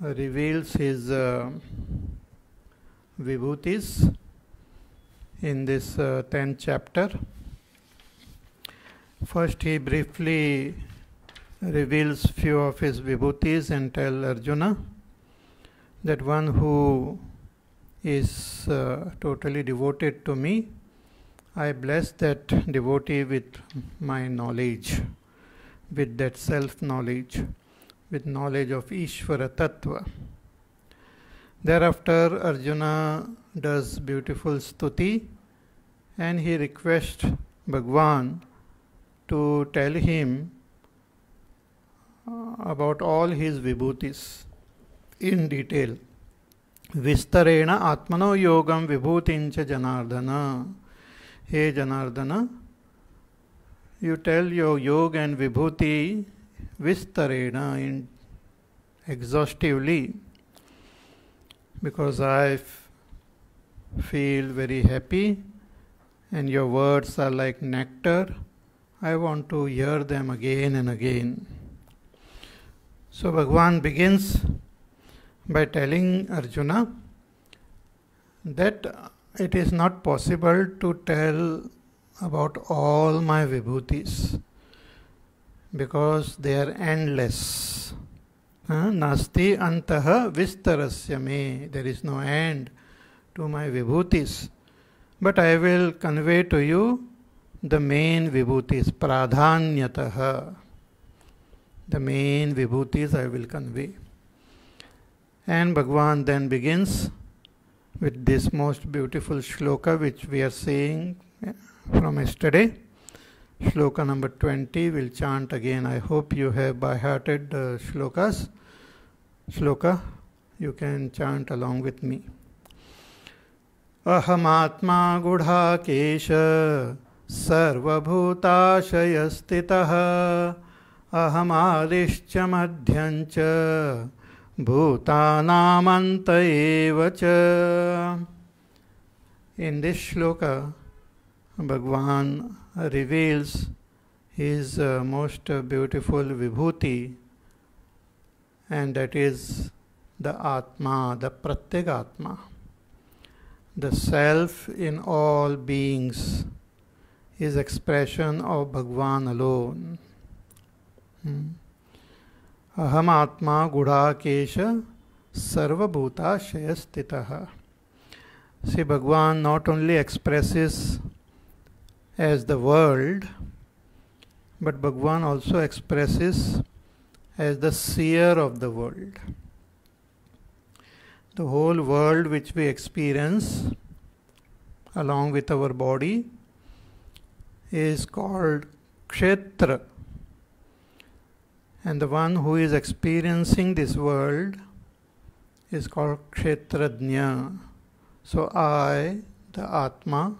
reveals his vibhutis in this 10th chapter. First, he briefly reveals few of his vibhutis and tell Arjuna that one who is totally devoted to me, I bless that devotee with my knowledge, with that self-knowledge, with knowledge of Ishvara Tattva. Thereafter, Arjuna does beautiful stuti and he requests Bhagwan to tell him about all his vibhutis in detail. Vistarena atmano yogam vibhutincha janardana. Hey Janardana, you tell your yoga and vibhuti vistarena, exhaustively, because I feel very happy and your words are like nectar. I want to hear them again and again. So Bhagwan begins by telling Arjuna that it is not possible to tell about all my vibhutis because they are endless. Nasti antaha vistarasya me. There is no end to my vibhutis. But I will convey to you the main vibhutis, pradhanyataha. The main vibhutis I will convey. And Bhagwan then begins with this most beautiful shloka which we are saying from yesterday. Shloka number 20, we'll chant again. I hope you have by-hearted the shlokas. Shloka, you can chant along with me. Ahamatma gudha kesha sarvabhutashayastitaha ahamadishcha madhyancha bhutanamanta evacha. In this shloka, Bhagwan reveals his most beautiful vibhuti, and that is the Atma, the Pratyek-atma, the self in all beings, is expression of Bhagwan alone. Aham Atma Gudha Kesha Sarva Bhuta Shayastitaha. See, Bhagwan not only expresses as the world, but Bhagwan also expresses as the seer of the world. The whole world which we experience along with our body is called Kshetra. And the one who is experiencing this world is called Kshetrajna. So I, the Atma,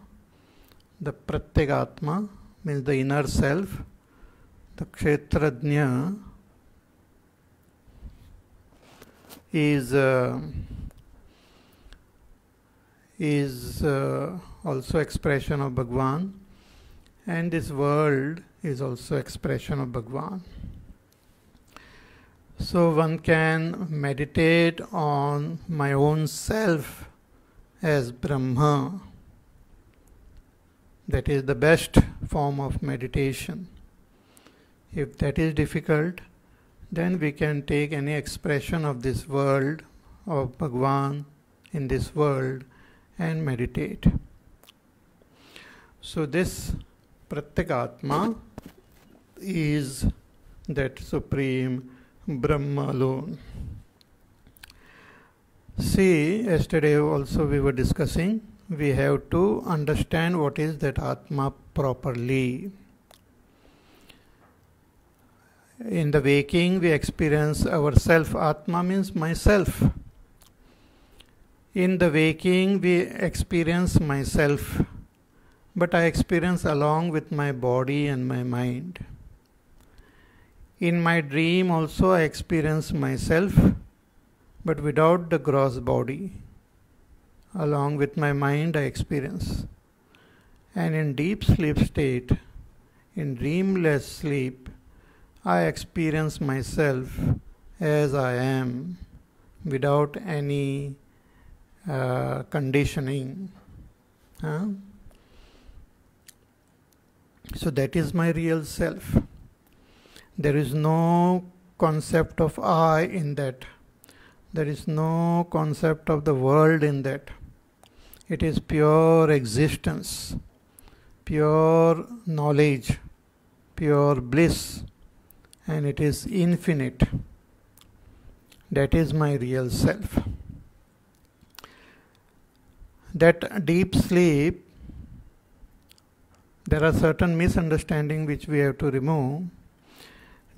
the Pratyek-atma, means the inner self, the Kshetrajna is also expression of Bhagwan, and this world is also expression of Bhagwan. So one can meditate on my own self as Brahma. That is the best form of meditation. If that is difficult, then we can take any expression of this world, of Bhagwan in this world, and meditate. So this Pratyek-atma is that supreme Brahma alone. See, yesterday also we were discussing, we have to understand what is that Atma properly. In the waking we experience ourself. Atma means myself. In the waking we experience myself, but I experience along with my body and my mind. In my dream also I experience myself, but without the gross body. Along with my mind I experience. And in deep sleep state, in dreamless sleep, I experience myself as I am, without any conditioning. So that is my real self. There is no concept of I in that. There is no concept of the world in that. It is pure existence, pure knowledge, pure bliss, and it is infinite. That is my real self. That deep sleep, there are certain misunderstandings which we have to remove.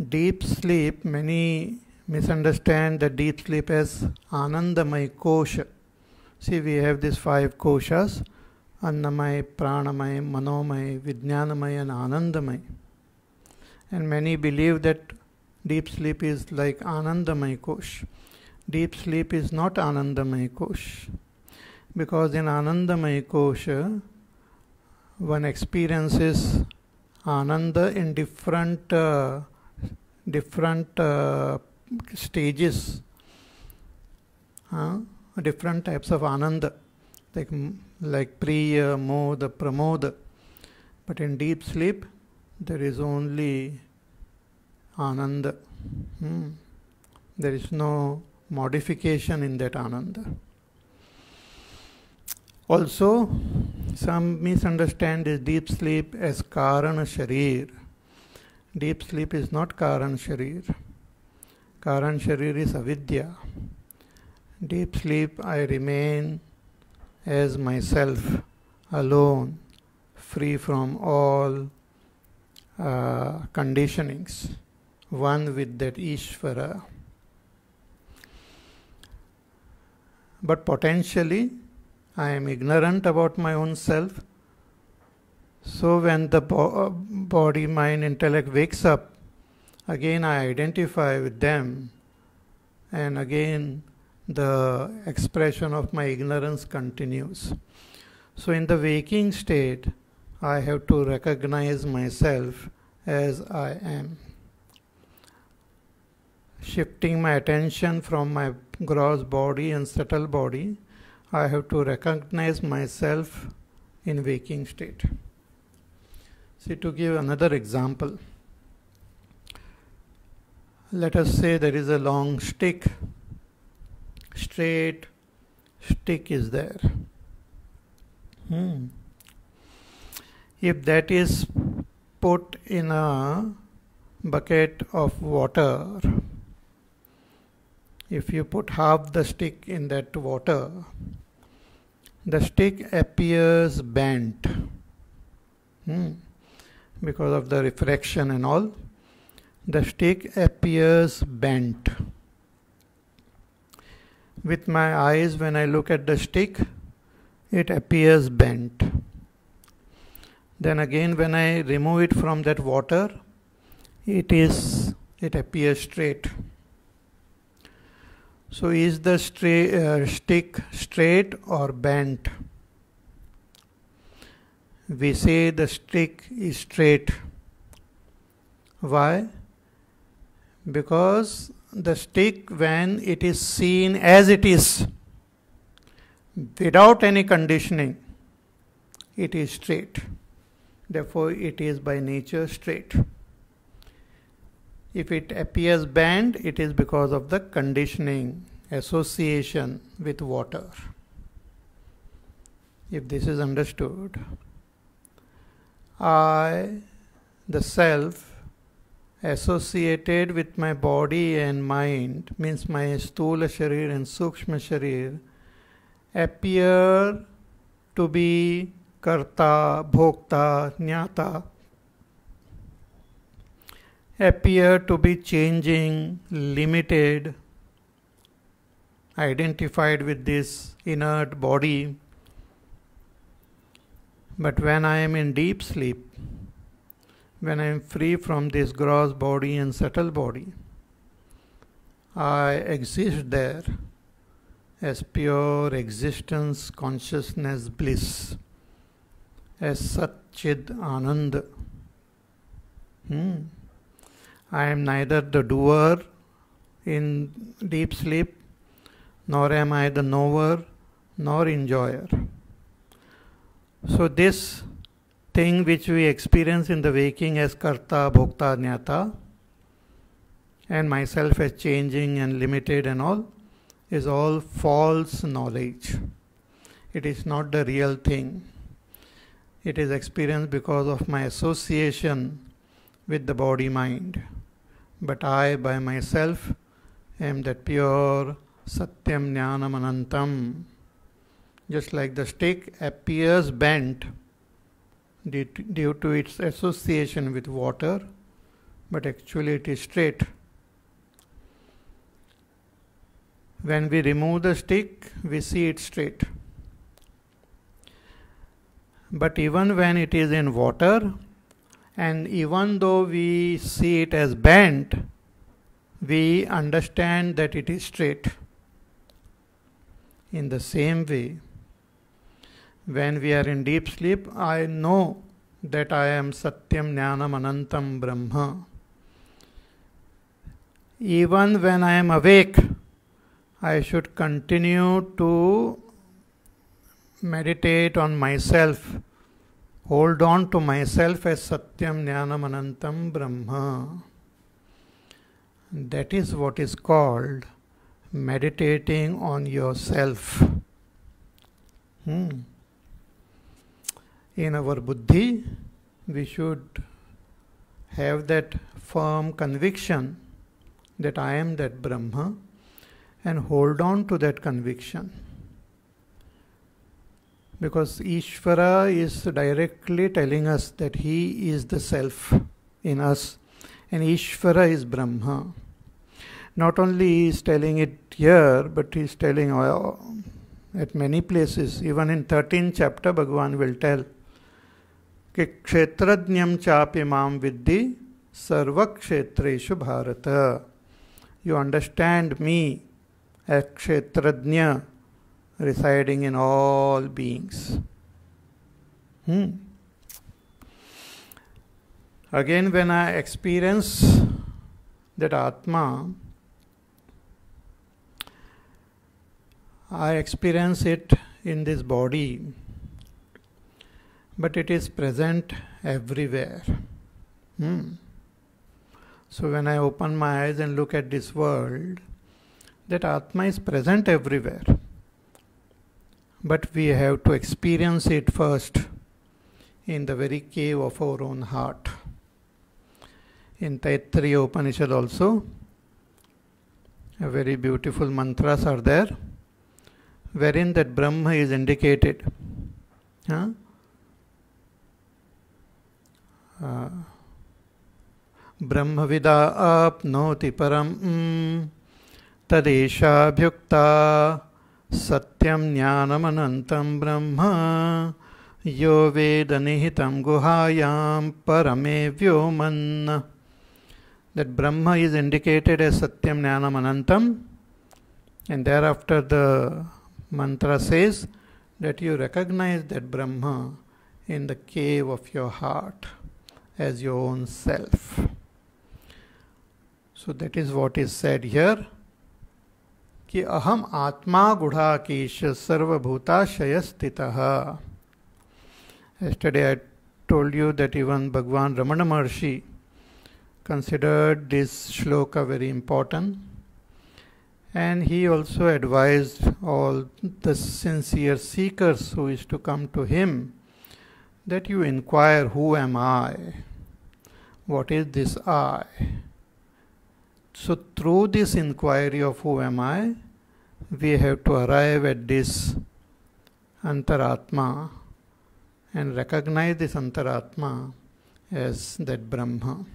Deep sleep, many misunderstand the deep sleep as Anandamay Kosha. See, we have these 5 koshas: Annamay, Pranamay, Manomay, Vijnanamay and Anandamay. And many believe that deep sleep is like Anandamay Kosh. Deep sleep is not Anandamay Kosh. Because in Anandamay Kosha, one experiences Ananda in different stages, different types of Ananda, like Priya, Moda, Pramoda. But in deep sleep, there is only Ananda. There is no modification in that Ananda. Also, some misunderstand this deep sleep as Karana Sharir. Deep sleep is not Karan Sharir. Karan Sharir is Avidya. Deep sleep, I remain as myself, alone, free from all conditionings, one with that Ishvara. But potentially, I am ignorant about my own self. So when the body, mind, intellect wakes up, again I identify with them, and again the expression of my ignorance continues. So in the waking state, I have to recognize myself as I am. Shifting my attention from my gross body and subtle body, I have to recognize myself in waking state. See, to give another example, let us say there is a long stick, straight stick is there. If that is put in a bucket of water, if you put half the stick in that water, the stick appears bent because of the refraction and all. The stick appears bent. With my eyes, when I look at the stick, it appears bent. Then again, when I remove it from that water, it appears straight. So is the stick straight or bent? We say the stick is straight. Why? Because the stick, when it is seen as it is, without any conditioning, it is straight. Therefore, it is by nature straight. If it appears bent, it is because of the conditioning, association with water. If this is understood, I, the self, associated with my body and mind, means my Sthula Sharir and Sukshma Sharir, appear to be Karta, Bhokta, Jnata, appear to be changing, limited, identified with this inert body. But when I am in deep sleep, when I am free from this gross body and subtle body, I exist there as pure existence, consciousness, bliss, as Sat-Chid Ananda. I am neither the doer in deep sleep nor am I the knower nor enjoyer. So this thing which we experience in the waking as karta, bhokta, jnata, and myself as changing and limited and all, is all false knowledge. It is not the real thing. It is experienced because of my association with the body-mind. But I by myself am that pure Satyam Jnanam Anantam. Just like the stick appears bent due to its association with water, but actually it is straight. When we remove the stick, we see it straight. But even when it is in water, and even though we see it as bent, we understand that it is straight. In the same way, when we are in deep sleep, I know that I am Satyam Jnanam Anantam Brahma. Even when I am awake, I should continue to meditate on myself, hold on to myself as Satyam Jnanam Anantam Brahma. That is what is called meditating on yourself. In our buddhi, we should have that firm conviction that I am that Brahma, and hold on to that conviction. Because Ishvara is directly telling us that He is the Self in us, and Ishvara is Brahma. Not only He is telling it here, but He is telling at many places. Even in 13th chapter, Bhagavan will tell कि क्षेत्रज्ञं चापि मां विद्धि सर्वक्षेत्रेषु Bharat. You understand me as kshetrajna, residing in all beings. Again, when I experience that Atma, I experience it in this body, but it is present everywhere. So when I open my eyes and look at this world, that Atma is present everywhere. But we have to experience it first in the very cave of our own heart. In Taittiriya Upanishad also, a very beautiful mantras are there, wherein that Brahma is indicated. Brahmavida apnoti param tadeshabhyukta satyam jnanam anantam brahma yo veda nihitam guhayam parame vyoman. That Brahma is indicated as Satyam Jnanam Anantam, and thereafter the mantra says that you recognize that Brahma in the cave of your heart as your own self. So that is what is said here, कि अहम आत्मा गुढ़ाकेश सर्वभूताशय स्थितः. Yesterday I told you that even Bhagwan Ramana Maharshi considered this shloka very important, and he also advised all the sincere seekers who is to come to him that you inquire, who am I? What is this I? So through this inquiry of who am I, we have to arrive at this Antaratma and recognize this Antaratma as that Brahma.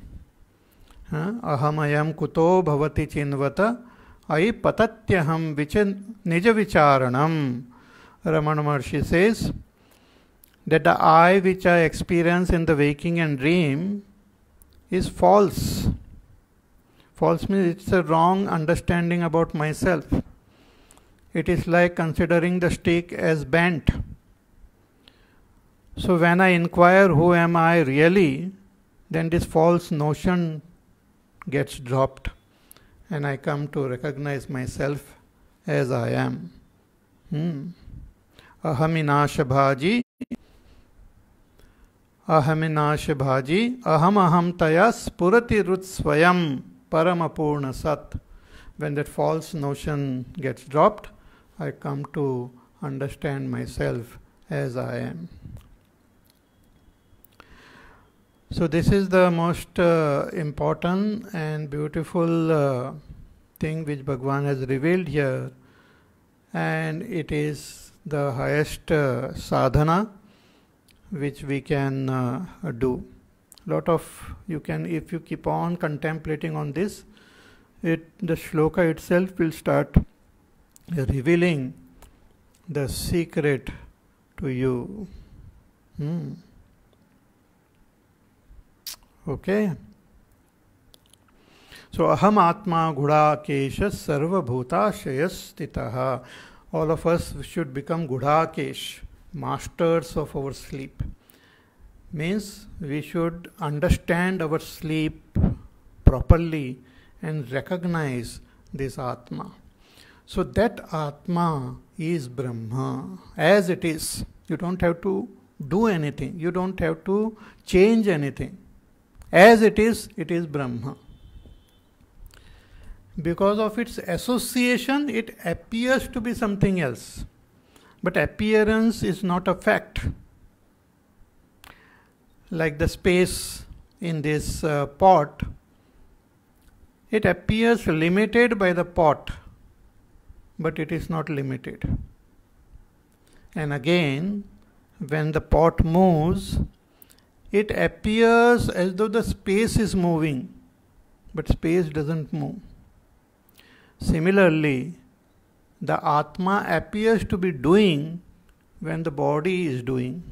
Ahamayam kuto bhavati chinvata ai patatyaham nija vicharanam. Ramana Maharshi says that the I which I experience in the waking and dream is false. False means it's a wrong understanding about myself. It is like considering the stick as bent. So when I inquire who am I really, then this false notion gets dropped, and I come to recognize myself as I am. Ahaminashabhaji, ahaminashabhaji, aham aham taya spurati rutsvayam paramapurna sat. When that false notion gets dropped, I come to understand myself as I am. So this is the most important and beautiful thing which Bhagwan has revealed here, and it is the highest sadhana which we can do. Lot of you can, if you keep on contemplating on this, the shloka itself will start revealing the secret to you. Okay. So aham atma gudakesha sarva bhutashayas stitaha. All of us should become gudakesh, masters of our sleep. Means we should understand our sleep properly and recognize this atma. So that atma is Brahma as it is. You don't have to do anything. You don't have to change anything. As it is Brahma. Because of its association, it appears to be something else. But appearance is not a fact. Like the space in this pot, it appears limited by the pot, but it is not limited. And again, when the pot moves, it appears as though the space is moving, but space doesn't move. Similarly, the Atma appears to be doing when the body is doing.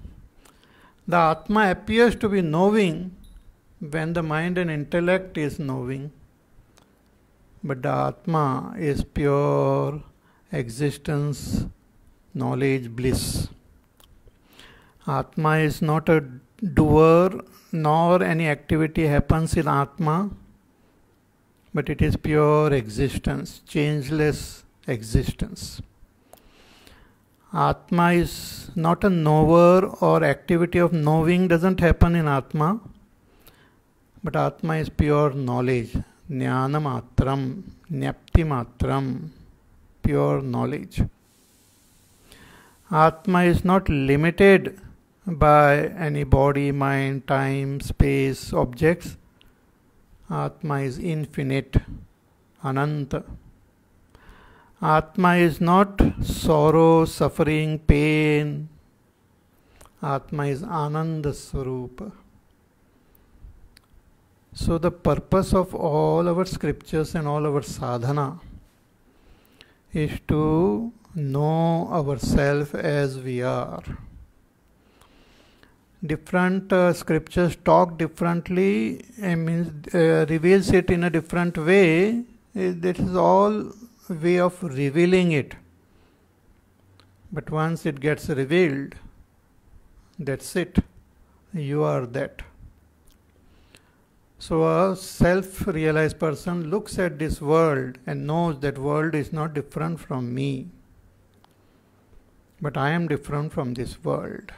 The Atma appears to be knowing when the mind and intellect is knowing. But the Atma is pure existence, knowledge, bliss. Atma is not a doer, nor any activity happens in Atma, but it is pure existence, changeless existence. Atma is not a knower, or activity of knowing doesn't happen in Atma, but Atma is pure knowledge, jnana matram, jnapti matram, pure knowledge. Atma is not limited by any body, mind, time, space, objects. Atma is infinite, ananta. Atma is not sorrow, suffering, pain. Atma is Ananda Swarupa. So the purpose of all our scriptures and all our sadhana is to know ourselves as we are. Different scriptures talk differently, reveals it in a different way. That is all way of revealing it. But once it gets revealed, that's it. You are that. So a self-realized person looks at this world and knows that world is not different from me, but I am different from this world.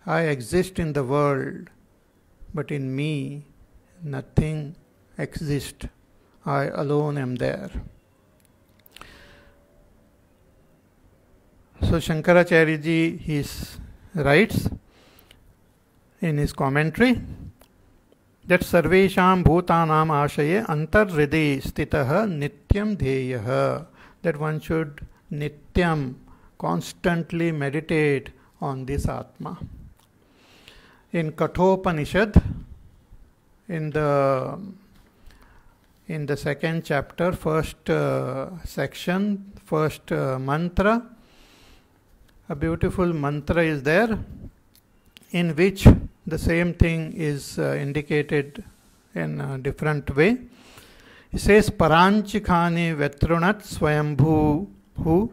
I exist in the world, but in me nothing exists. I alone am there. So Shankaracharya ji, he writes in his commentary that Sarvesham Bhutanam Ashaye Antarhridhi Stitaha Nityam Dheyaha, that one should Nityam constantly meditate on this Atma. In Kathopanishad, in the second chapter, first section, first mantra, a beautiful mantra is there in which the same thing is indicated in a different way. It says, Paranchikhani vetrunat swayambhu hu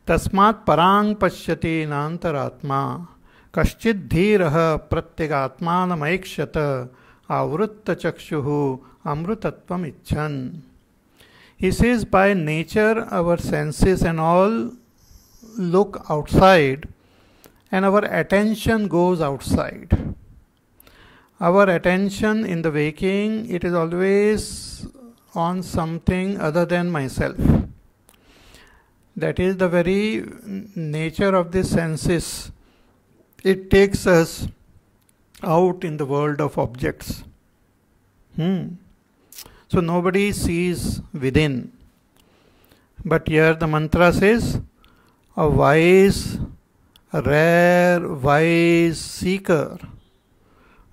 tasmat parang pashyati nantaratma kaschid dhiraha pratyagatmanam aikshata avrutta chakshuhu amrutatvam icchan. He says by nature our senses and all look outside and our attention goes outside. Our attention in the waking, it is always on something other than myself. That is the very nature of the senses. It takes us out in the world of objects. So nobody sees within. But here the mantra says, a wise, a rare, wise seeker,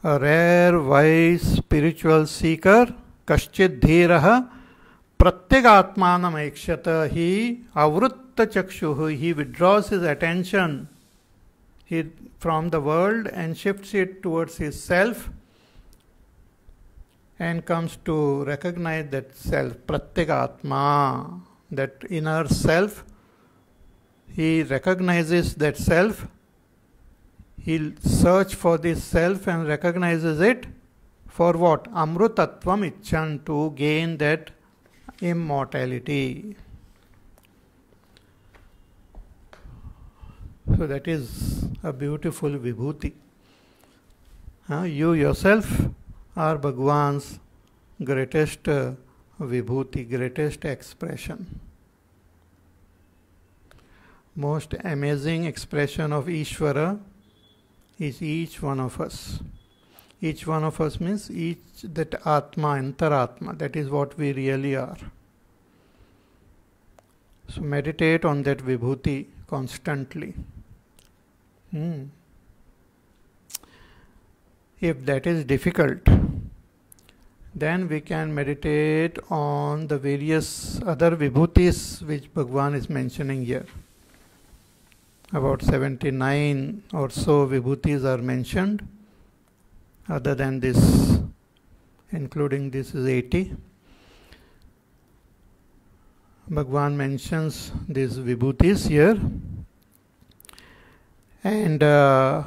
a rare, wise spiritual seeker, kaschid dhiraha pratyagatmanam ekshata, he avrutta chakshuhu, he withdraws his attention from the world and shifts it towards his self and comes to recognize that self, pratyagatma, that inner self. He recognizes that self. He'll search for this self and recognizes it for what? Amrutatvam icchan, to gain that immortality. So that is a beautiful vibhuti. You yourself are Bhagwan's greatest vibhuti, greatest expression. Most amazing expression of Ishvara is each one of us. Each one of us means that Atma, Antaratma, that is what we really are. So meditate on that vibhuti constantly. If that is difficult, then we can meditate on the various other vibhutis which Bhagwan is mentioning here. About 79 or so vibhutis are mentioned. Other than this, including this is 80. Bhagwan mentions these vibhutis here. And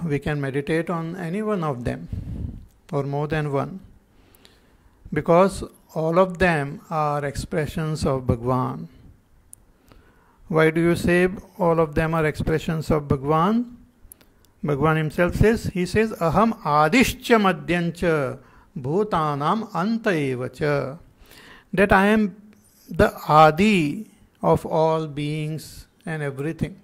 we can meditate on any one of them or more than one, because all of them are expressions of Bhagwan. Why do you say all of them are expressions of Bhagwan? Bhagwan himself says, he says, Aham adishcha madhyancha bhutanam anta evacha. That I am the Adi of all beings and everything.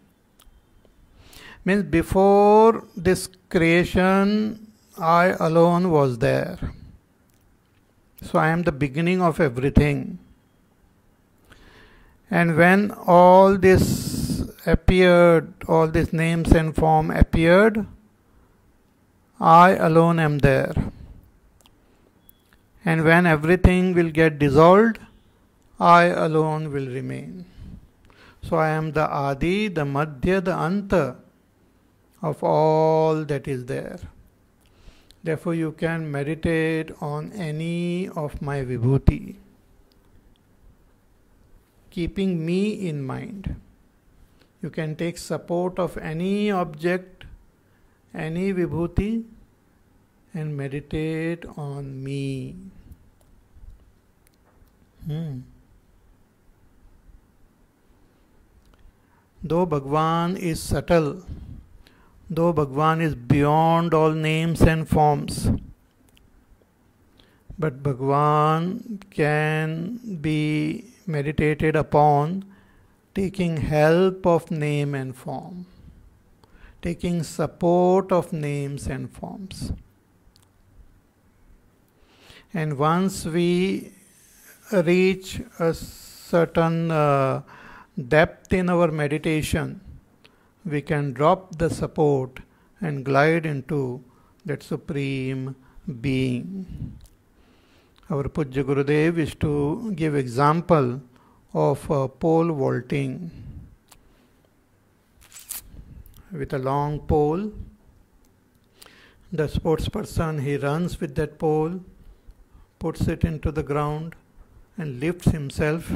Means before this creation, I alone was there. So I am the beginning of everything. And when all this appeared, all these names and form appeared, I alone am there. And when everything will get dissolved, I alone will remain. So I am the Adi, the Madhya, the Anta of all that is there. Therefore you can meditate on any of my vibhuti, keeping me in mind. You can take support of any object, any vibhuti, and meditate on me. Though Bhagwan is subtle, though Bhagwan is beyond all names and forms, but Bhagwan can be meditated upon taking help of name and form, taking support of names and forms. And once we reach a certain depth in our meditation, we can drop the support and glide into that supreme being. Our Pujya Gurudev is to give example of pole vaulting. With a long pole, the sportsperson, he runs with that pole, puts it into the ground and lifts himself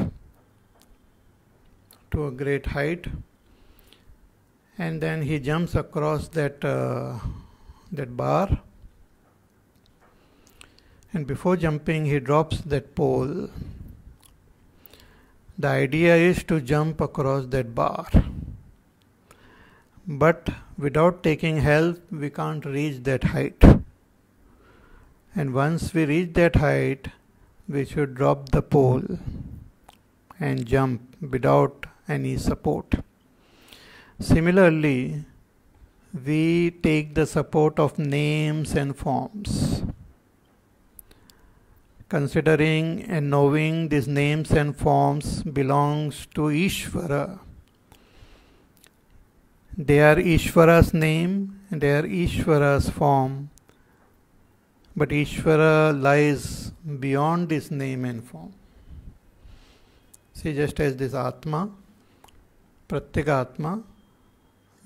to a great height, and then he jumps across that bar, and before jumping he drops that pole. The idea is to jump across that bar. But without taking help, we can't reach that height. And once we reach that height, we should drop the pole and jump without any support. Similarly, we take the support of names and forms. Considering and knowing these names and forms belongs to Ishvara. They are Ishvara's name and they are Ishvara's form. But Ishvara lies beyond this name and form. See, just as this Atma, Pratyekatma,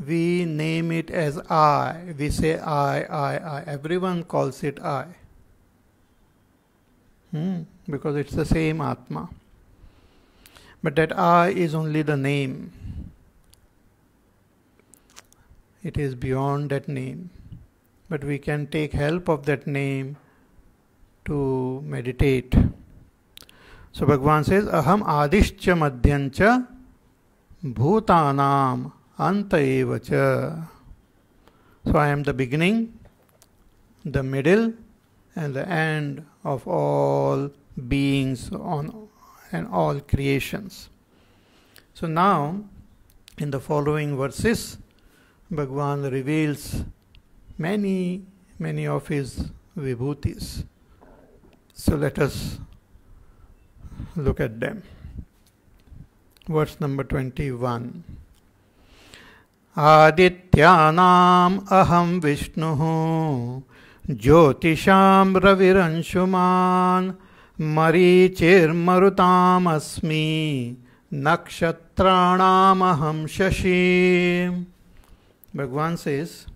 we name it as I. We say I. Everyone calls it I. Because it's the same Atma. But that I is only the name. It is beyond that name. But we can take help of that name to meditate. So Bhagavan says, Aham adishcha madhyancha bhutanam anta evacha. So I am the beginning, the middle, and the end of all beings and all creations. So now, in the following verses, Bhagavan reveals many of his vibhutis. So let us look at them. Verse number 21. Adityanam aham Vishnuhu Jyotisham Raviransuman Marichir Marutam Asmi Nakshatranam aham Shashi. Bhagavan says,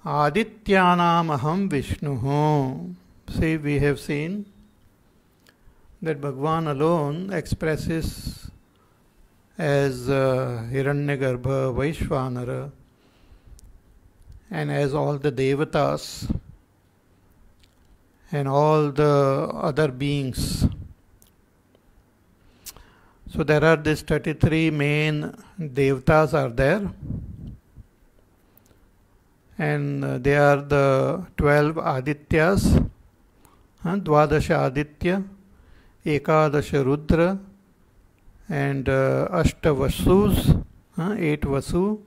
Adityanam aham Vishnuhu. See, we have seen that Bhagavan alone expresses as Hiranyagarbha, Vaishvanara, and as all the devatas and all the other beings. So there are these 33 main devatas are there, and they are the 12 Adityas, Dvadasha Aditya, Ekadasha Rudra, and Ashta Vasus, 8 Vasu,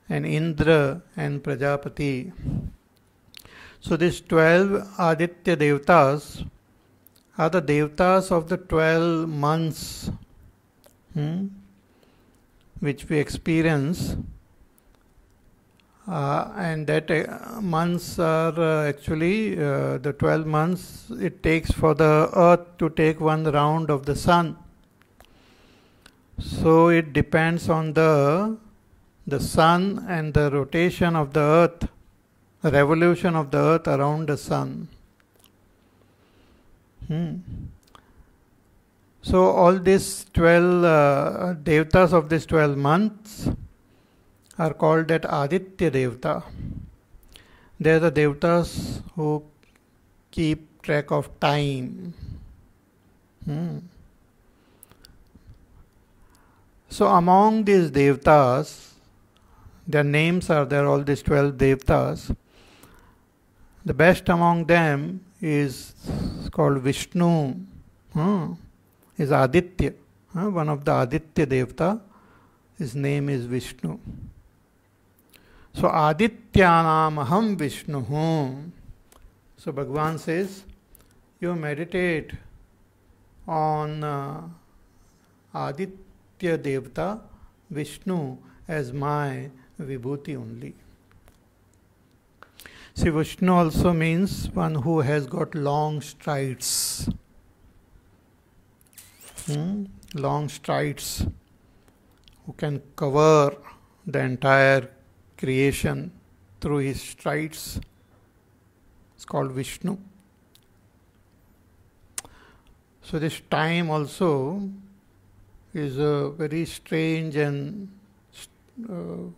and Indra and Prajapati. So these 12 Aditya Devatas are the Devatas of the 12 months which we experience, and that months are actually the 12 months it takes for the earth to take one round of the sun. So it depends on the sun and the rotation of the earth, the revolution of the earth around the sun. So all these 12 devatas of these 12 months are called that Aditya Devata. They are the devatas who keep track of time. So among these devatas, their names are there, all these 12 devatas. The best among them is called Vishnu, is Aditya. One of the Aditya Devata, his name is Vishnu. So Adityanam aham Vishnuhu. So Bhagavan says, you meditate on Aditya Devata, Vishnu, as my Vibhuti only. See, Vishnu also means one who has got long strides. Long strides, who can cover the entire creation through his strides. It's called Vishnu. So this time also is a very strange and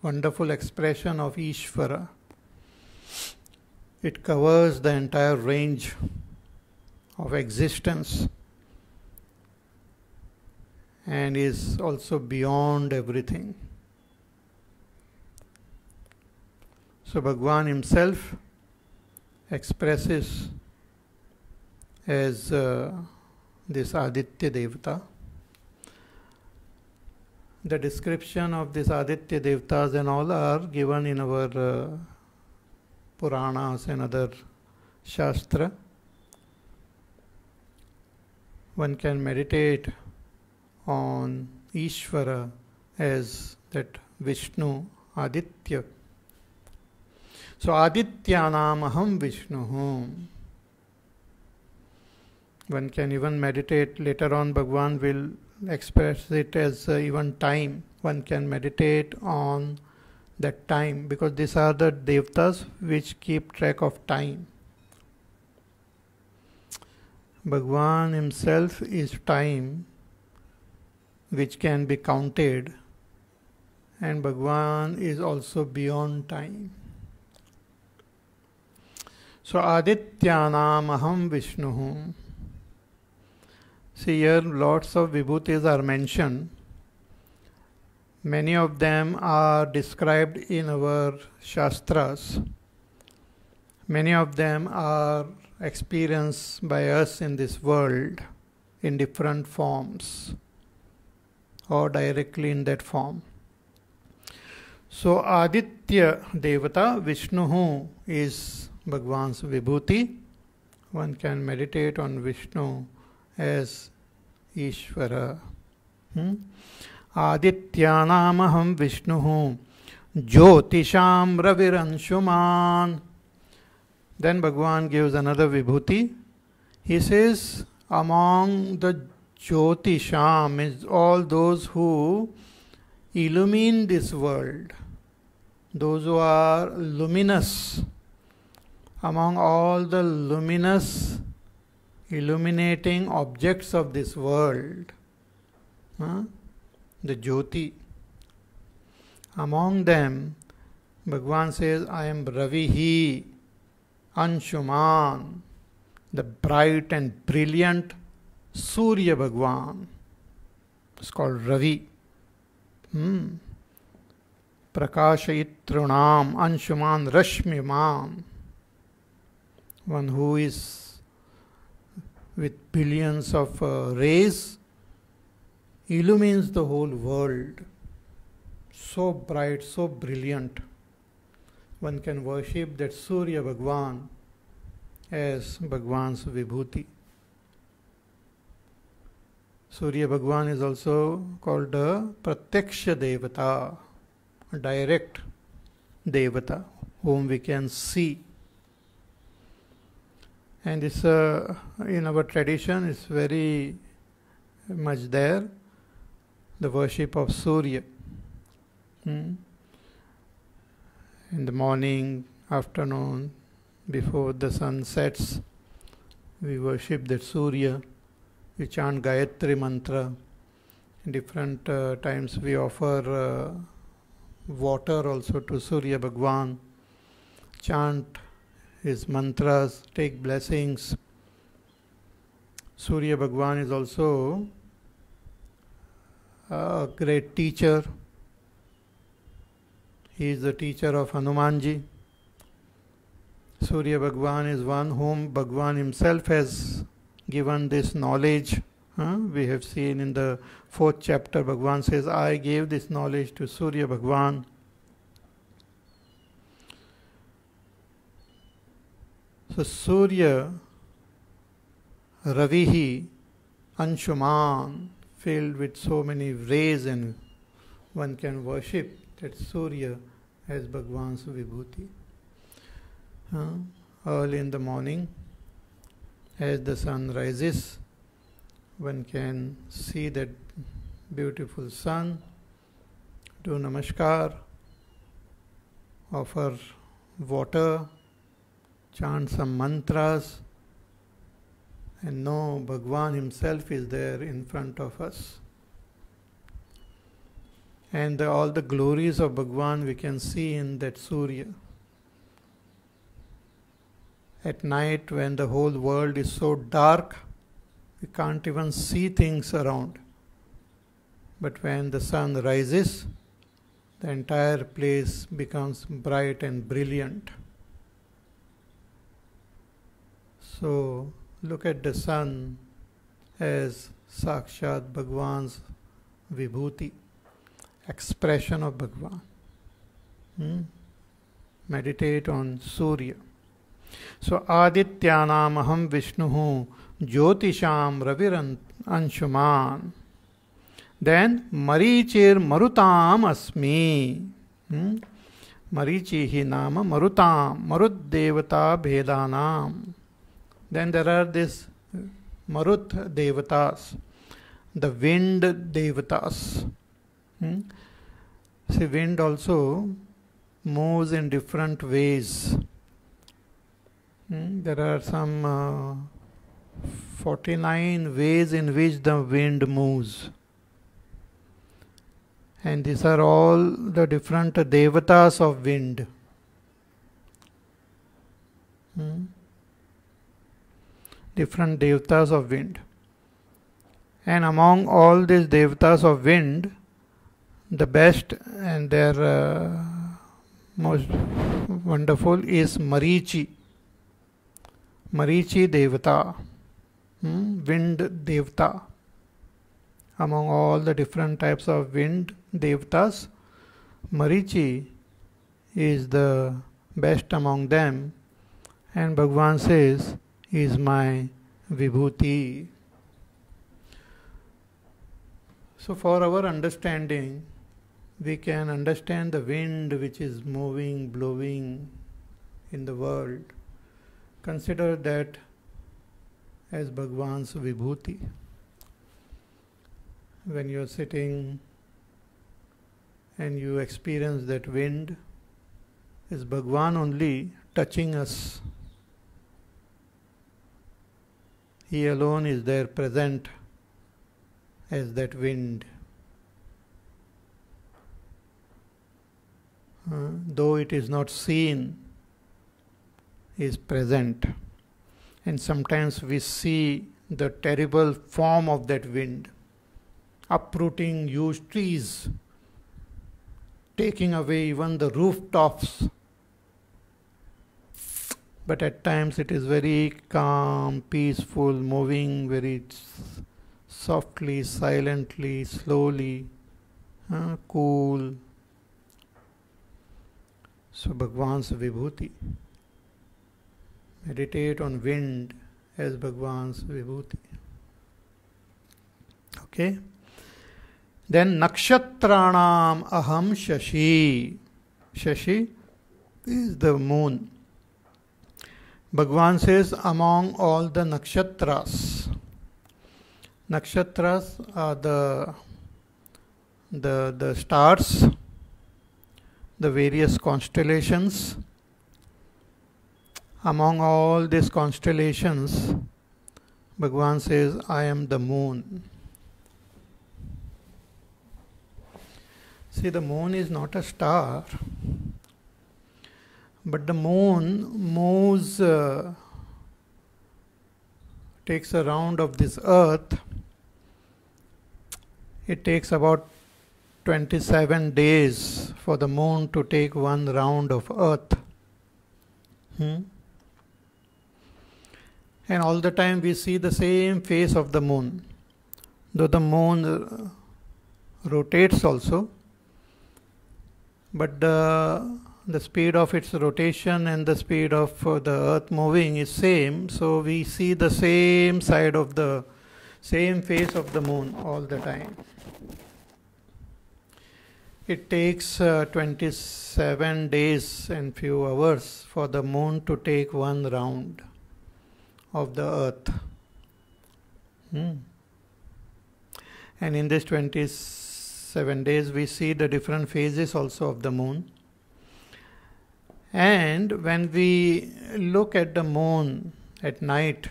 wonderful expression of Ishvara. It covers the entire range of existence. and is also beyond everything. So Bhagwan himself expresses as this Aditya Devata. The description of this Aditya Devatas and all are given in our Puranas and other Shastra. One can meditate on Ishvara as that Vishnu Aditya. So Adityanam aham Vishnuhu. One can even meditate, later on Bhagwan will express it as even time. One can meditate on that time, because these are the devatas which keep track of time. Bhagwan himself is time which can be counted, and Bhagwan is also beyond time. So Adityanam aham Vishnuhu. See, here lots of vibhutis are mentioned. Many of them are described in our Shastras. Many of them are experienced by us in this world in different forms or directly in that form. So Aditya Devata, Vishnuhu, is Bhagwan's vibhuti. One can meditate on Vishnu as Ishvara. Adityanamaham Vishnuhu Jyotisham Raviransuman. Then Bhagwan gives another vibhuti. He says, among the Jyotisham is all those who illumine this world, those who are luminous. Among all the luminous illuminating objects of this world, the Jyoti. Among them, Bhagwan says, I am Ravihi, Anshuman, the bright and brilliant Surya Bhagwan. It's called Ravi. Prakashayitrunam, Anshuman, Rashmiman. One who is with billions of rays illumines the whole world. So bright, so brilliant. One can worship that Surya Bhagwan as Bhagwan's vibhuti. Surya Bhagwan is also called a Pratyaksha Devata, a direct Devata, whom we can see. And this, in our tradition, is very much there, the worship of Surya. In the morning, afternoon, before the sun sets, we worship that Surya. We chant Gayatri Mantra. In different times we offer water also to Surya Bhagwan. Chant his mantras, take blessings. Surya Bhagwan is also a great teacher. He is the teacher of Hanumanji. Surya Bhagwan is one whom Bhagwan himself has given this knowledge. We have seen in the 4th chapter, Bhagwan says, I gave this knowledge to Surya Bhagwan. So Surya, Ravihi, Anshuman, filled with so many rays, and one can worship that Surya as Bhagwan's vibhuti. Early in the morning, as the sun rises, one can see that beautiful sun, do namaskar, offer water, chant some mantras, and know Bhagwan himself is there in front of us. And all the glories of Bhagwan we can see in that Surya. At night, when the whole world is so dark, we can't even see things around. But when the sun rises, the entire place becomes bright and brilliant. So look at the sun as Sakshat Bhagwan's Vibhuti, expression of Bhagwan. Meditate on Surya. So Adityanam aham Vishnuhu Jyotisham Raviran Anshuman. Then Marichir Marutam Asmi. Marichi Nama Marutam, Marut Devata Bhedanam. Then there are these Marut Devatas, the wind Devatas. See, wind also moves in different ways. There are some 49 ways in which the wind moves. And these are all the different devatas of wind. Different devatas of wind. And among all these devatas of wind, the best and their most wonderful is Marichi. Marichi Devata, wind Devata. Among all the different types of wind Devatas, Marichi is the best among them, and Bhagwan says, is my Vibhuti. So for our understanding, we can understand the wind which is moving, blowing in the world. Consider that as Bhagwan's Vibhuti. When you are sitting and you experience that wind, is Bhagwan only touching us. He alone is there present as that wind. Though it is not seen, is present. And sometimes we see the terrible form of that wind, uprooting huge trees, taking away even the rooftops. But at times it is very calm, peaceful, moving very softly, silently, slowly, cool. So Bhagwan's Vibhuti. Meditate on wind as Bhagwan's Vibhuti. Okay? Then Nakshatranam Aham Shashi. Shashi is the moon. Bhagwan says, among all the nakshatras. Nakshatras are the stars, the various constellations. Among all these constellations, Bhagwan says, I am the moon. See, the moon is not a star, but the moon moves, takes a round of this earth. It takes about 27 days for the moon to take one round of earth. And all the time we see the same face of the moon. Though the moon rotates also, but the speed of its rotation and the speed of the earth moving is same. So we see the same side of the same face of the moon all the time. It takes 27 days and few hours for the moon to take one round of the earth. And in this 27 days we see the different phases also of the moon. And when we look at the moon at night,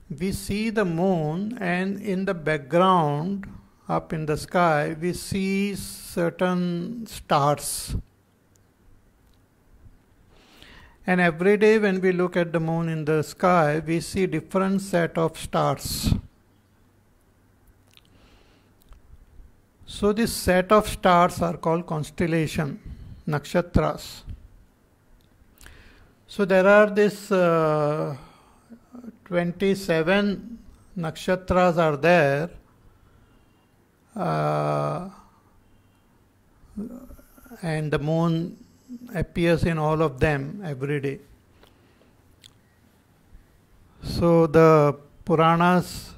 we see the moon, and in the background up in the sky we see certain stars. And every day when we look at the moon in the sky, we see different set of stars. So this set of stars are called constellation, nakshatras. So there are this 27 nakshatras are there, and the moon appears in all of them every day. So the Puranas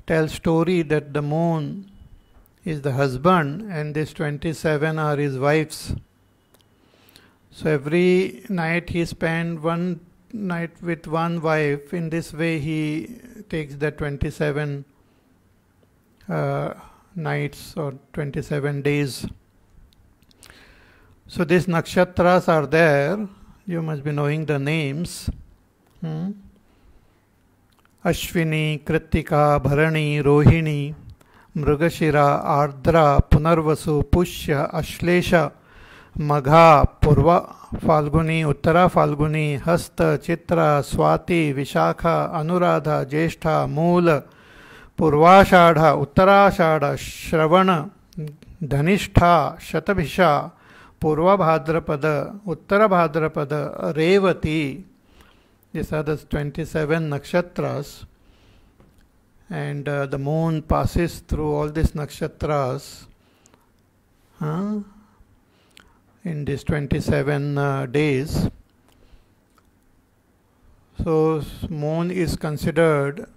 tell story that the moon is the husband and these 27 are his wives. So every night he spends one night with one wife. In this way he takes the 27 nights or 27 days. So these nakshatras are there. You must be knowing the names. Ashwini, Kritika, Bharani, Rohini, Mrugashira, Ardra, Punarvasu, Pushya, Ashlesha, Magha, Purva Falguni, Uttara Falguni, Hasta, Chitra, Swati, Vishakha, Anuradha, Jeshta, Moola, Purvashadha, Uttarashadha, Shravana, Dhanistha, Shatabhisha, Purva Bhadrapada, Uttara Bhadrapada, Revati. These are the 27 nakshatras, and the moon passes through all these nakshatras in these 27 days. So moon is considered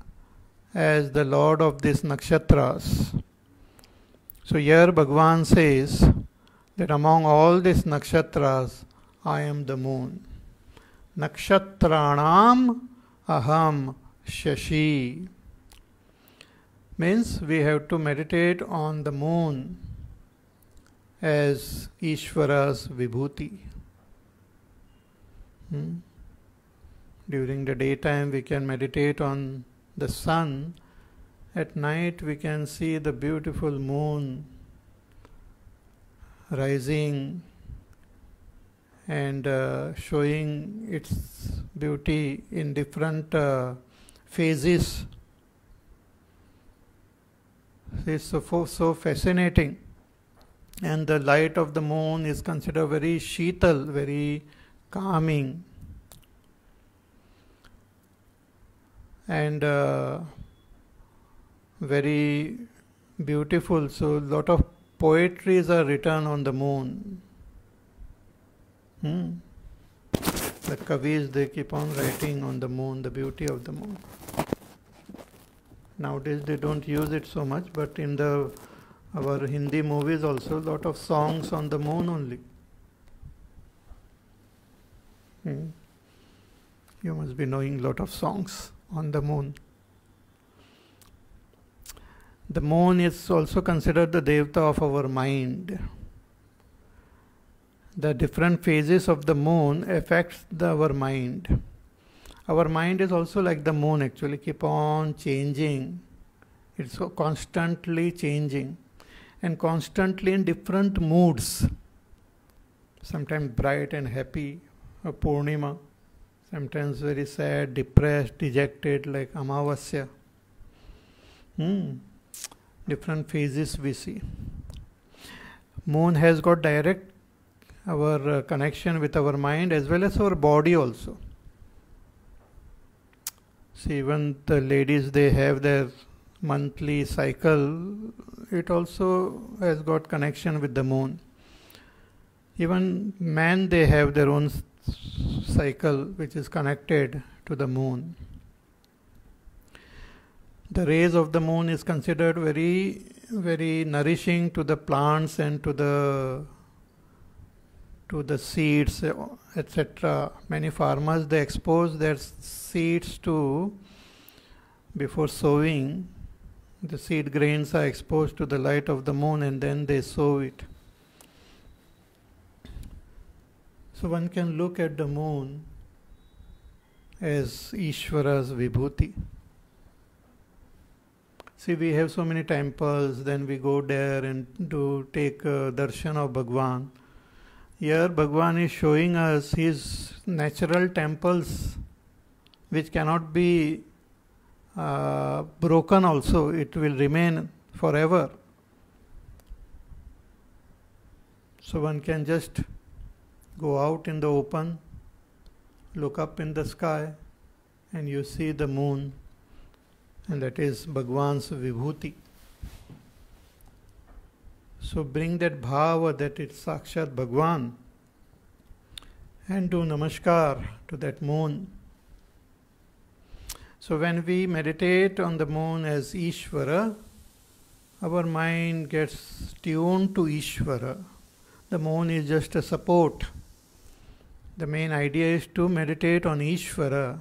as the lord of these nakshatras. So here Bhagavan says that among all these nakshatras, I am the moon. Nakshatranam aham shashi. Means we have to meditate on the moon as Ishvara's vibhuti. During the daytime we can meditate on the sun. At night we can see the beautiful moon rising and showing its beauty in different phases. It's so fascinating, and the light of the moon is considered very sheetal, very calming, and very beautiful. So a lot of poetries are written on the moon. The Kavis, they keep on writing on the moon, the beauty of the moon. Nowadays they don't use it so much, but in our Hindi movies also, a lot of songs on the moon only. You must be knowing a lot of songs on the moon. The moon is also considered the devata of our mind. The different phases of the moon affects our mind. Our mind is also like the moon, actually, keep on changing. It's so constantly changing and constantly in different moods. Sometimes bright and happy, a Purnima. Sometimes very sad, depressed, dejected, like Amavasya. Different phases we see. Moon has got direct our connection with our mind as well as our body also. See, even the ladies, they have their monthly cycle. It also has got connection with the moon. Even men, they have their own cycle which is connected to the moon. The rays of the moon is considered very, very nourishing to the plants and to the seeds, etc. Many farmers, they expose their seeds to, before sowing, the seed grains are exposed to the light of the moon and then they sow it. So one can look at the moon as Ishvara's vibhuti. See, we have so many temples, then we go there and take darshan of Bhagwan. Here Bhagwan is showing us his natural temples which cannot be broken also. It will remain forever. So one can just go out in the open, look up in the sky, and you see the moon, and that is Bhagwan's Vibhuti. So bring that bhava that it's Sakshat Bhagwan and do namaskar to that moon. So when we meditate on the moon as Ishvara, our mind gets tuned to Ishvara. The moon is just a support. The main idea is to meditate on Ishvara.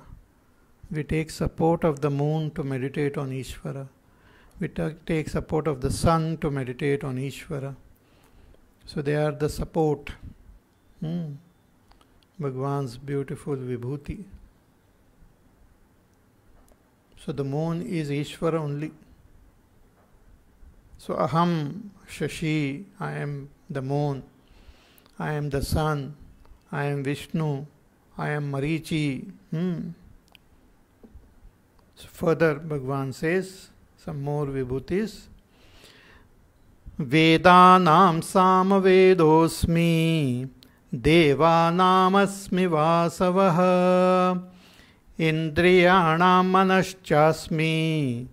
We take support of the moon to meditate on Ishvara. We take support of the sun to meditate on Ishvara. So they are the support. Bhagwan's beautiful Vibhuti. So the moon is Ishvara only. So Aham Shashi, I am the moon, I am the sun, I am Vishnu, I am Marichi. So further Bhagwan says some more vibhutis. Vedanam samvedosmi, devanam asmi vasavah, indriyanam manaschasmi,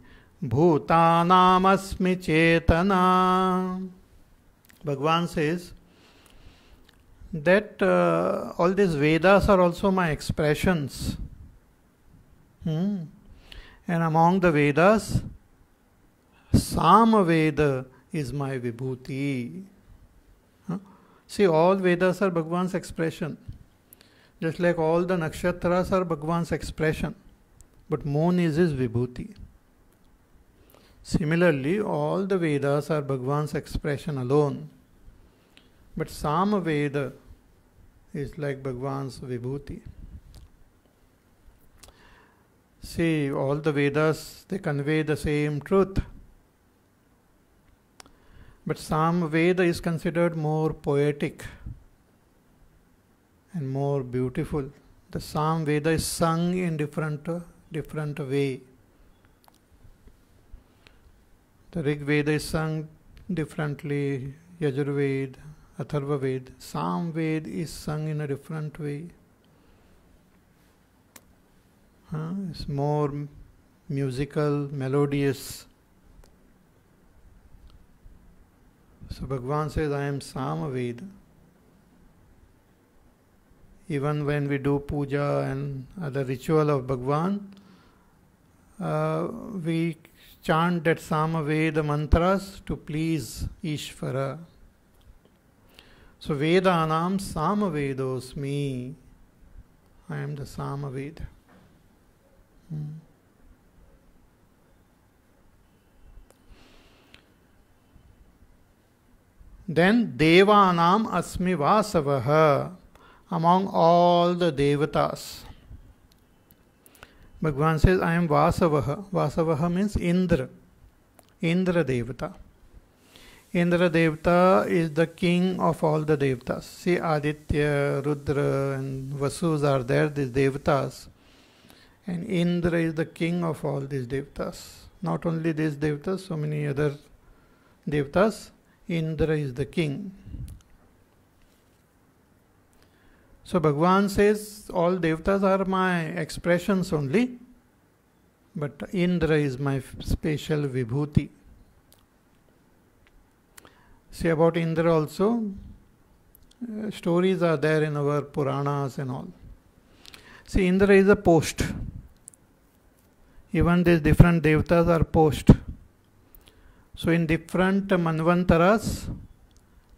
bhutanam asmi chetana. Bhagwan says that all these Vedas are also my expressions. And among the Vedas, Samaveda is my Vibhuti. See, all Vedas are Bhagwan's expression. Just like all the nakshatras are Bhagwan's expression. But moon is his Vibhuti. Similarly, all the Vedas are Bhagwan's expression alone. But Samaveda is like Bhagwan's Vibhuti. See, all the Vedas, they convey the same truth. But Samveda is considered more poetic and more beautiful. The Samveda is sung in different way. The Rig Veda is sung differently, Yajurveda, Atharva Veda. Samveda is sung in a different way. It's more musical, melodious. So Bhagwan says, I am Samaveda. Even when we do puja and other ritual of Bhagwan, we chant that Samaveda mantras to please Ishvara. So Vedanam Samavedosmi. I am the Samaveda. Then Devanam Asmi Vasavaha, among all the Devatas. Bhagwan says, I am Vasavaha. Vasavaha means Indra. Indra Devata. Indra Devata is the king of all the Devatas. See, Aditya, Rudra and Vasus are there, these Devatas. And Indra is the king of all these Devatas. Not only these Devatas, so many other Devatas. Indra is the king. So Bhagwan says, all Devatas are my expressions only, but Indra is my special Vibhuti. See, about Indra also, stories are there in our Puranas and all. See, Indra is a post. Even these different Devatas are post. So in different Manvantaras,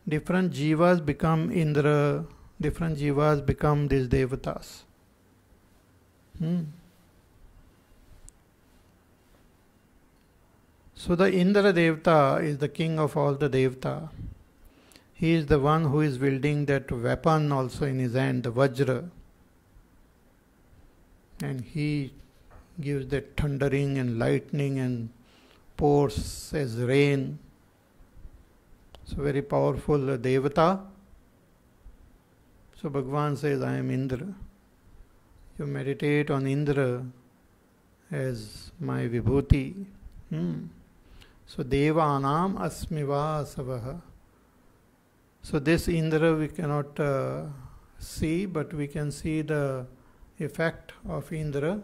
different Jivas become Indra, different Jivas become these Devatas. So the Indra Devata is the king of all the Devata. He is the one who is wielding that weapon also in his hand, the Vajra. And he gives that thundering and lightning and pours as rain. So very powerful Devata. So Bhagwan says, I am Indra. You meditate on Indra as my Vibhuti. So Devanam Asmi Vasavaha. So this Indra we cannot see, but we can see the effect of Indra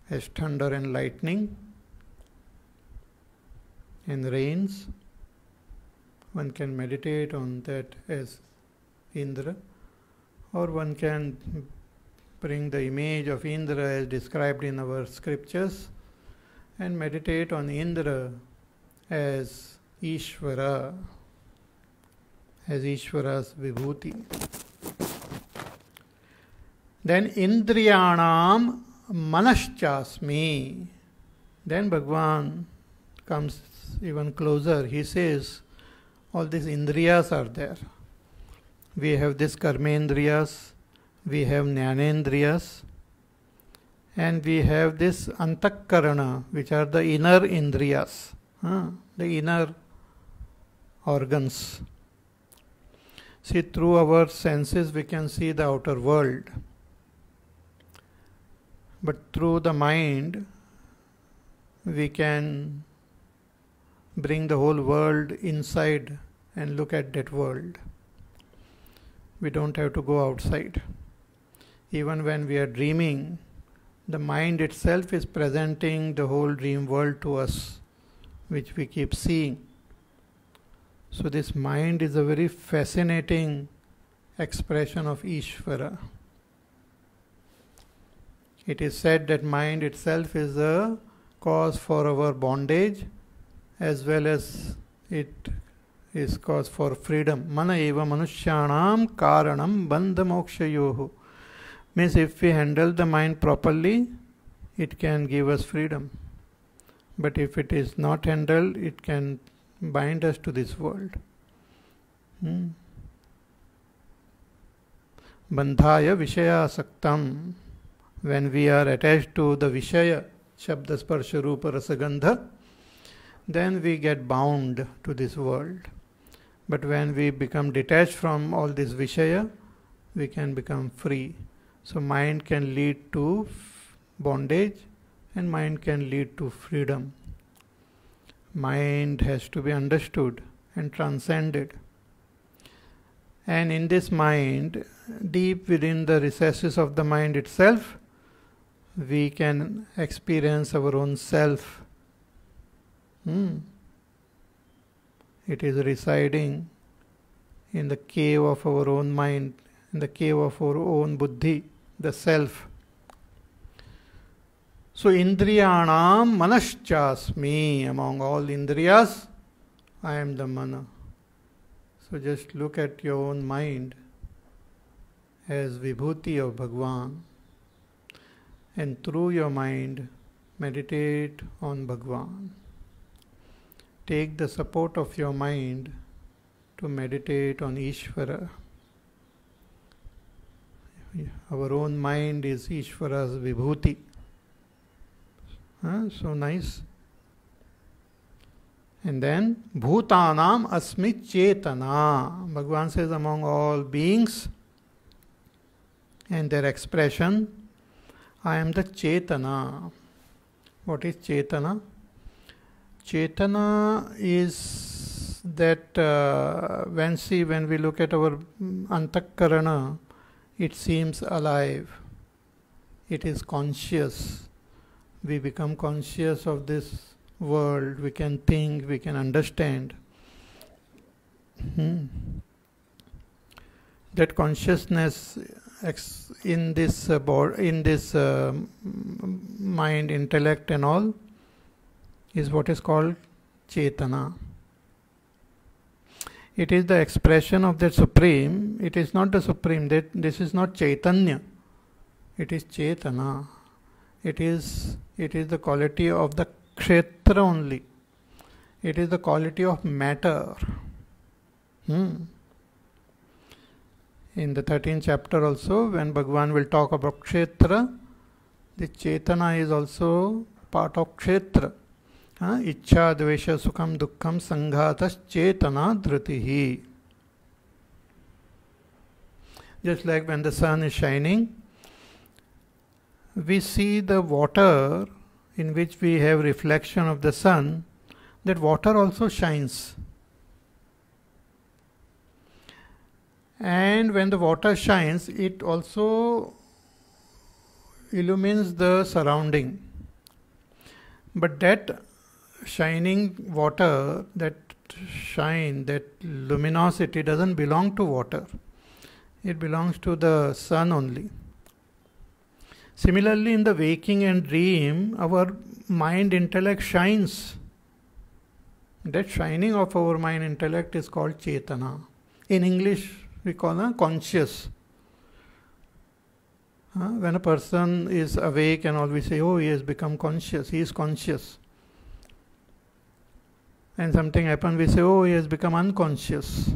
as thunder and lightning and rains. One can meditate on that as Indra, or one can bring the image of Indra as described in our scriptures and meditate on Indra as Ishvara, as Ishvara's Vibhuti. Then Indriyanam Manaschasmi. Then Bhagwan comes even closer. He says, all these Indriyas are there. We have this Karmendriyas, we have Jnanendriyas, and we have this Antakarana, which are the inner Indriyas, the inner organs. See, through our senses we can see the outer world, but through the mind we can bring the whole world inside and look at that world. We don't have to go outside. Even when we are dreaming, the mind itself is presenting the whole dream world to us, which we keep seeing. So this mind is a very fascinating expression of Ishvara. It is said that mind itself is a cause for our bondage, as well as it is cause for freedom. Mana eva manushyanam karanam bandha mokshayoho. Means if we handle the mind properly, it can give us freedom. But if it is not handled, it can bind us to this world. Bandhaya vishayasaktam. When we are attached to the Vishaya, Shabda Sparsha Rupa Rasa Gandha, then we get bound to this world. But when we become detached from all this Vishaya, we can become free. So mind can lead to bondage and mind can lead to freedom. Mind has to be understood and transcended. And in this mind, deep within the recesses of the mind itself, we can experience our own self. It is residing in the cave of our own mind, in the cave of our own buddhi, the self. So Indriyanam Manaschasmi. Among all Indriyas, I am the Mana. So just look at your own mind as Vibhuti of Bhagwan, and through your mind meditate on Bhagwan. Take the support of your mind to meditate on Ishvara. Our own mind is Ishvara's Vibhuti. So nice. And then Bhutanam Asmi Chetana. Bhagwan says, among all beings and their expression, I am the Chetana. What is Chetana? Chetana is that when we look at our Antakarana, it seems alive. It is conscious. We become conscious of this world. We can think, we can understand. That consciousness in this mind, intellect and all is what is called Chetana. It is the expression of the Supreme. It is not the Supreme. This is not Chaitanya. It is Chetana. It is the quality of the Kshetra only. It is the quality of matter. In the 13th chapter also, when Bhagwan will talk about Kshetra, the Chetana is also part of Kshetra. Ichcha, Dvesha, Sukham, Dukkham, Sanghatas, Chetana, Dhritihi. Just like when the sun is shining, we see the water in which we have reflection of the sun, that water also shines. And when the water shines, it also illumines the surrounding. But that shining water, that shine, that luminosity doesn't belong to water. It belongs to the sun only. Similarly, in the waking and dream, our mind intellect shines. That shining of our mind intellect is called Chetana. In English, we call it conscious. When a person is awake and all, we say, oh, he has become conscious, he is conscious. And something happens, we say, oh, he has become unconscious.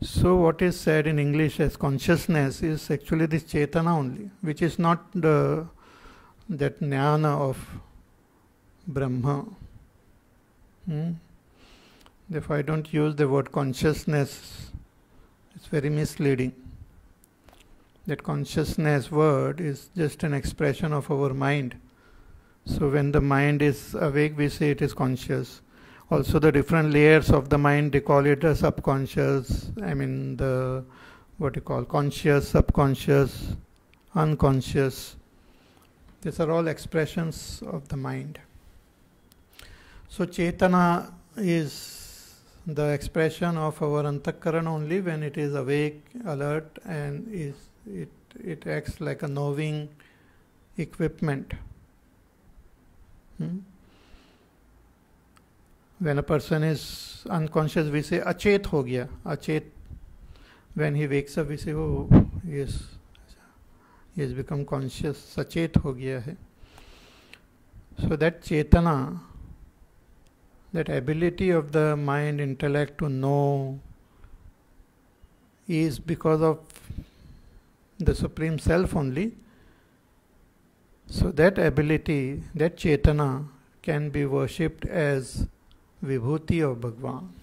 So what is said in English as consciousness is actually this Chetana only, which is not that jnana of Brahma. Therefore, I don't use the word consciousness. It's very misleading. That consciousness word is just an expression of our mind. So when the mind is awake, we say it is conscious. Also the different layers of the mind, they call it the subconscious, conscious, subconscious, unconscious. These are all expressions of the mind. So Chetana is the expression of our Antakaran only when it is awake, alert, and it acts like a knowing equipment. When a person is unconscious, we say achet ho gaya. Achet. When he wakes up, we say, oh, he has become conscious. Sachet ho gaya hai. So that Chetana, that ability of the mind, intellect to know, is because of the Supreme Self only. So that ability, that Chetana, can be worshipped as Vibhuti of Bhagwan.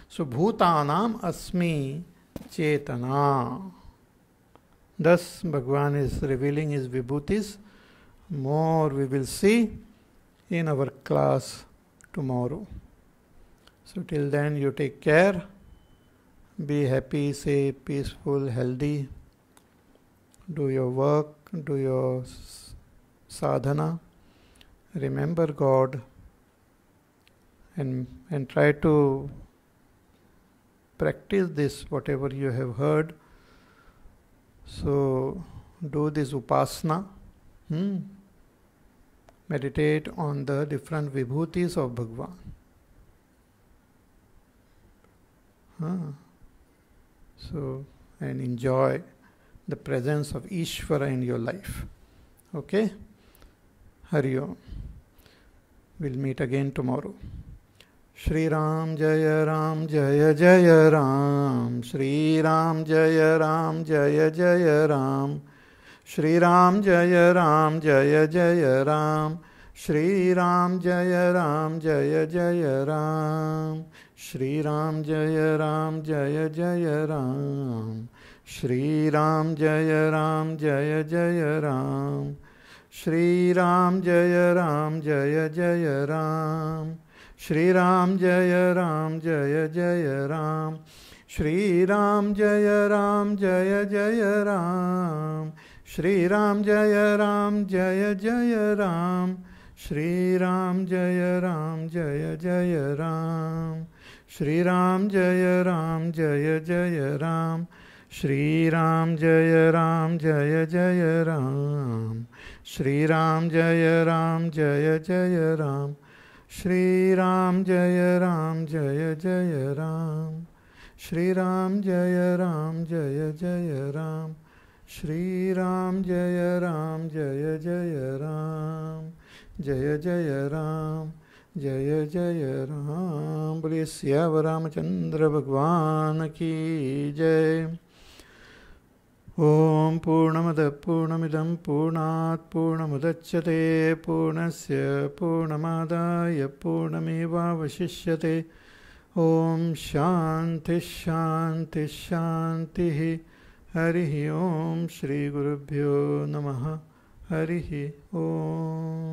So Bhutanam Asmi Chetana. Thus Bhagwan is revealing his Vibhutis. More we will see in our class tomorrow. So till then, you take care. Be happy, safe, peaceful, healthy. Do your work, do your sadhana. Remember God. And try to practice this, whatever you have heard. So do this upasana. Meditate on the different vibhutis of Bhagwan. So, and enjoy the presence of Ishvara in your life. Okay? Hari Om. We'll meet again tomorrow. Shri Ram Jaya Ram Jaya Jaya Ram. Shri Ram Jaya Ram Jaya Jaya Ram. Shri Ram Jaya Ram Jaya Jaya Ram. Shri Ram Jaya Ram Jaya Jaya Ram. Shri Ram Jaya Ram Jaya Jaya Ram. Shri Ram Jaya Ram Jaya Jaya Ram. Shri Ram Jaya Ram Jaya Jaya Ram. Shri Ram Jaya Ram Jaya Jaya Ram. Shri Ram Jaya Ram Jaya Jaya Ram. Shri Ram Jaya Ram Jaya Jaya Ram. Shri Ram Jaya Ram Jaya Jaya Ram. Shri Ram Jaya Ram Jaya Jaya Ram. Shri Ram Jaya Ram Jaya Jaya Ram. Shri Ram Jaya Ram Jaya Jaya Ram. Shri Ram Jaya Ram Jaya Jaya Ram. Shri Ram Jaya Ram Jaya Jaya Ram. Shri Ram Jaya Ram Jaya Jaya Ram. Jaya Jaya Ram. Jaya Jaya Ram. Boli Syavar Ramachandra Bhagwan ki Jai. Om Purnamada Purnamidam Purnat Purnamudachyate Purnasya Purnamadaya Purnameva Vashishyate. Om Shanti Shanti Shanti. Harihi Om Shri Gurubhyo Namaha. Harihi Om.